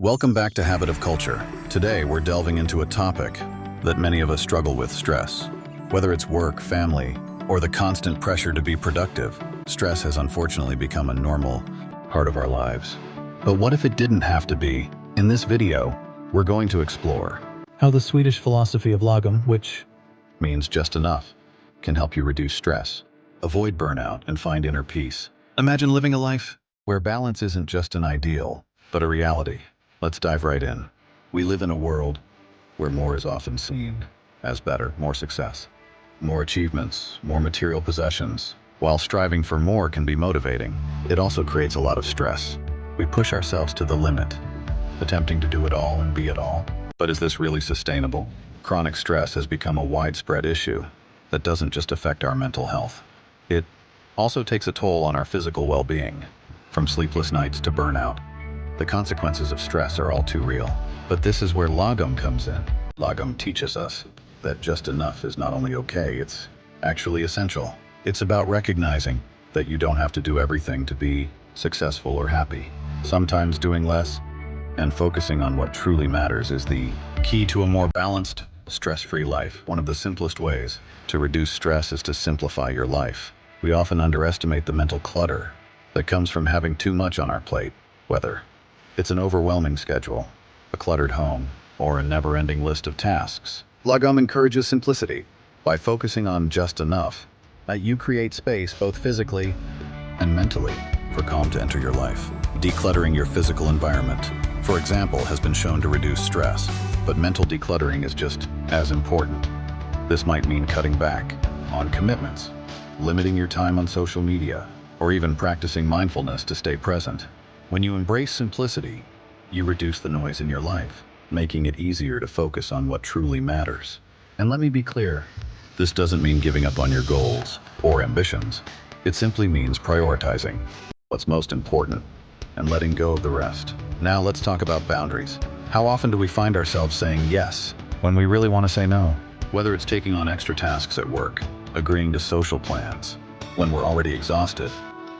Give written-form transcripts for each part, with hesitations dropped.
Welcome back to Habit of Culture. Today, we're delving into a topic that many of us struggle with: stress. Whether it's work, family, or the constant pressure to be productive, stress has unfortunately become a normal part of our lives. But what if it didn't have to be? In this video, we're going to explore how the Swedish philosophy of Lagom, which means just enough, can help you reduce stress, avoid burnout, and find inner peace. Imagine living a life where balance isn't just an ideal, but a reality. Let's dive right in. We live in a world where more is often seen as better: more success, more achievements, more material possessions. While striving for more can be motivating, it also creates a lot of stress. We push ourselves to the limit, attempting to do it all and be it all. But is this really sustainable? Chronic stress has become a widespread issue that doesn't just affect our mental health. It also takes a toll on our physical well-being, from sleepless nights to burnout. The consequences of stress are all too real. But this is where Lagom comes in. Lagom teaches us that just enough is not only okay, it's actually essential. It's about recognizing that you don't have to do everything to be successful or happy. Sometimes doing less and focusing on what truly matters is the key to a more balanced, stress-free life. One of the simplest ways to reduce stress is to simplify your life. We often underestimate the mental clutter that comes from having too much on our plate, whether it's an overwhelming schedule, a cluttered home, or a never-ending list of tasks. Lagom encourages simplicity. By focusing on just enough, you create space both physically and mentally for calm to enter your life. Decluttering your physical environment, for example, has been shown to reduce stress, but mental decluttering is just as important. This might mean cutting back on commitments, limiting your time on social media, or even practicing mindfulness to stay present. When you embrace simplicity, you reduce the noise in your life, making it easier to focus on what truly matters. And let me be clear, this doesn't mean giving up on your goals or ambitions. It simply means prioritizing what's most important and letting go of the rest. Now let's talk about boundaries. How often do we find ourselves saying yes when we really want to say no? Whether it's taking on extra tasks at work, agreeing to social plans when we're already exhausted,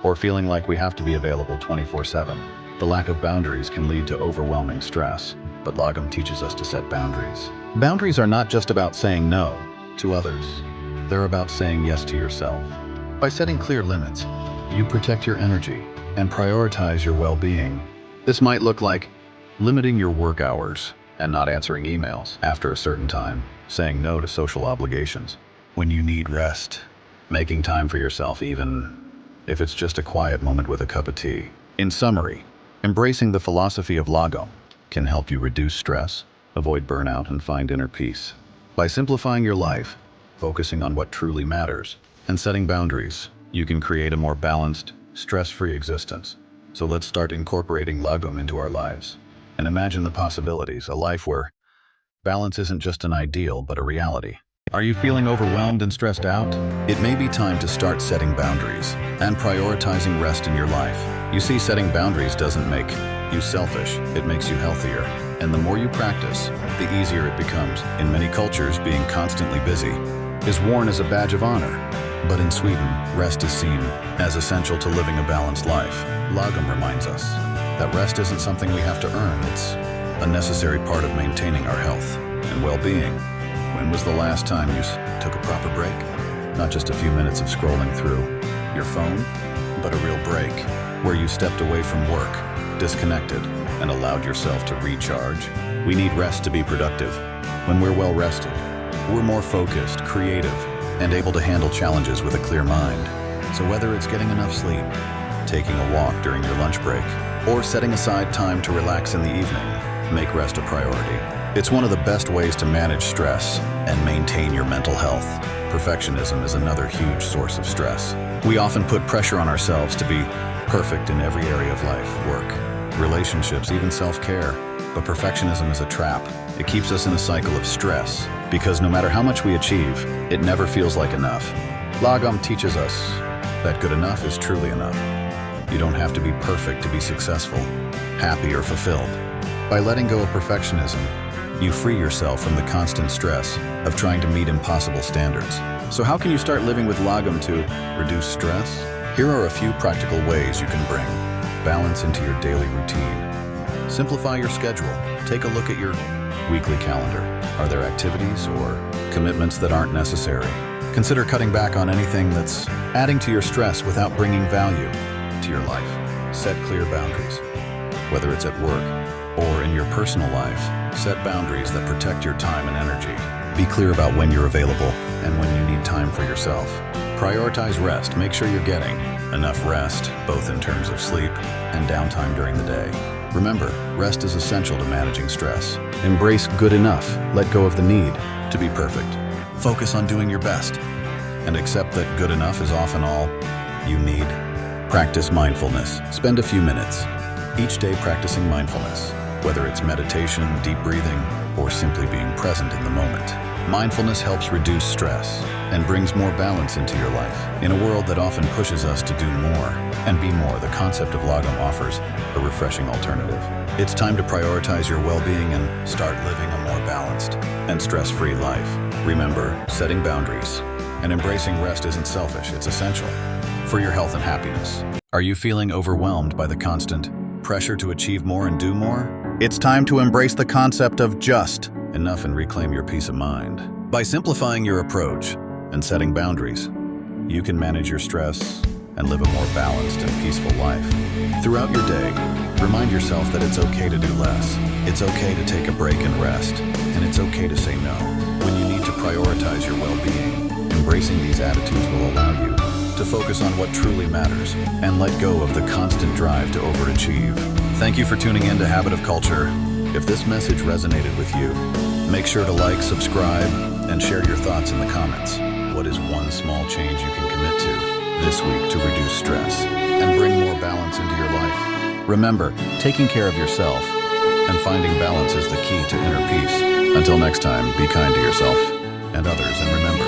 or feeling like we have to be available 24/7. The lack of boundaries can lead to overwhelming stress, but Lagom teaches us to set boundaries. Boundaries are not just about saying no to others. They're about saying yes to yourself. By setting clear limits, you protect your energy and prioritize your well-being. This might look like limiting your work hours and not answering emails after a certain time, saying no to social obligations when you need rest, making time for yourself even if it's just a quiet moment with a cup of tea. In summary, embracing the philosophy of Lagom can help you reduce stress, avoid burnout, and find inner peace. By simplifying your life, focusing on what truly matters, and setting boundaries, you can create a more balanced, stress-free existence. So let's start incorporating Lagom into our lives and imagine the possibilities: a life where balance isn't just an ideal, but a reality. Are you feeling overwhelmed and stressed out? It may be time to start setting boundaries and prioritizing rest in your life. You see, setting boundaries doesn't make you selfish, it makes you healthier. And the more you practice, the easier it becomes. In many cultures, being constantly busy is worn as a badge of honor. But in Sweden, rest is seen as essential to living a balanced life. Lagom reminds us that rest isn't something we have to earn, it's a necessary part of maintaining our health and well-being. When was the last time you took a proper break? Not just a few minutes of scrolling through your phone, but a real break where you stepped away from work, disconnected, and allowed yourself to recharge. We need rest to be productive. When we're well rested, we're more focused, creative, and able to handle challenges with a clear mind. So whether it's getting enough sleep, taking a walk during your lunch break, or setting aside time to relax in the evening, make rest a priority. It's one of the best ways to manage stress and maintain your mental health. Perfectionism is another huge source of stress. We often put pressure on ourselves to be perfect in every area of life: work, relationships, even self-care. But perfectionism is a trap. It keeps us in a cycle of stress because no matter how much we achieve, it never feels like enough. Lagom teaches us that good enough is truly enough. You don't have to be perfect to be successful, happy, or fulfilled. By letting go of perfectionism, you free yourself from the constant stress of trying to meet impossible standards. So how can you start living with Lagom to reduce stress? Here are a few practical ways you can bring balance into your daily routine. Simplify your schedule. Take a look at your weekly calendar. Are there activities or commitments that aren't necessary? Consider cutting back on anything that's adding to your stress without bringing value to your life. Set clear boundaries. Whether it's at work or in your personal life, set boundaries that protect your time and energy. Be clear about when you're available and when you need time for yourself. Prioritize rest. Make sure you're getting enough rest, both in terms of sleep and downtime during the day. Remember, rest is essential to managing stress. Embrace good enough. Let go of the need to be perfect. Focus on doing your best and accept that good enough is often all you need. Practice mindfulness. Spend a few minutes each day practicing mindfulness, whether it's meditation, deep breathing, or simply being present in the moment. Mindfulness helps reduce stress and brings more balance into your life. In a world that often pushes us to do more and be more, the concept of Lagom offers a refreshing alternative. It's time to prioritize your well-being and start living a more balanced and stress-free life. Remember, setting boundaries and embracing rest isn't selfish, it's essential for your health and happiness. Are you feeling overwhelmed by the constant pressure to achieve more and do more? It's time to embrace the concept of just enough and reclaim your peace of mind. By simplifying your approach and setting boundaries, you can manage your stress and live a more balanced and peaceful life. Throughout your day, remind yourself that it's okay to do less. It's okay to take a break and rest, and it's okay to say no when you need to prioritize your well-being. Embracing these attitudes will allow you to focus on what truly matters and let go of the constant drive to overachieve. Thank you for tuning in to Habit of Culture. If this message resonated with you, make sure to like, subscribe, and share your thoughts in the comments. What is one small change you can commit to this week to reduce stress and bring more balance into your life? Remember, taking care of yourself and finding balance is the key to inner peace. Until next time, be kind to yourself and others, and remember,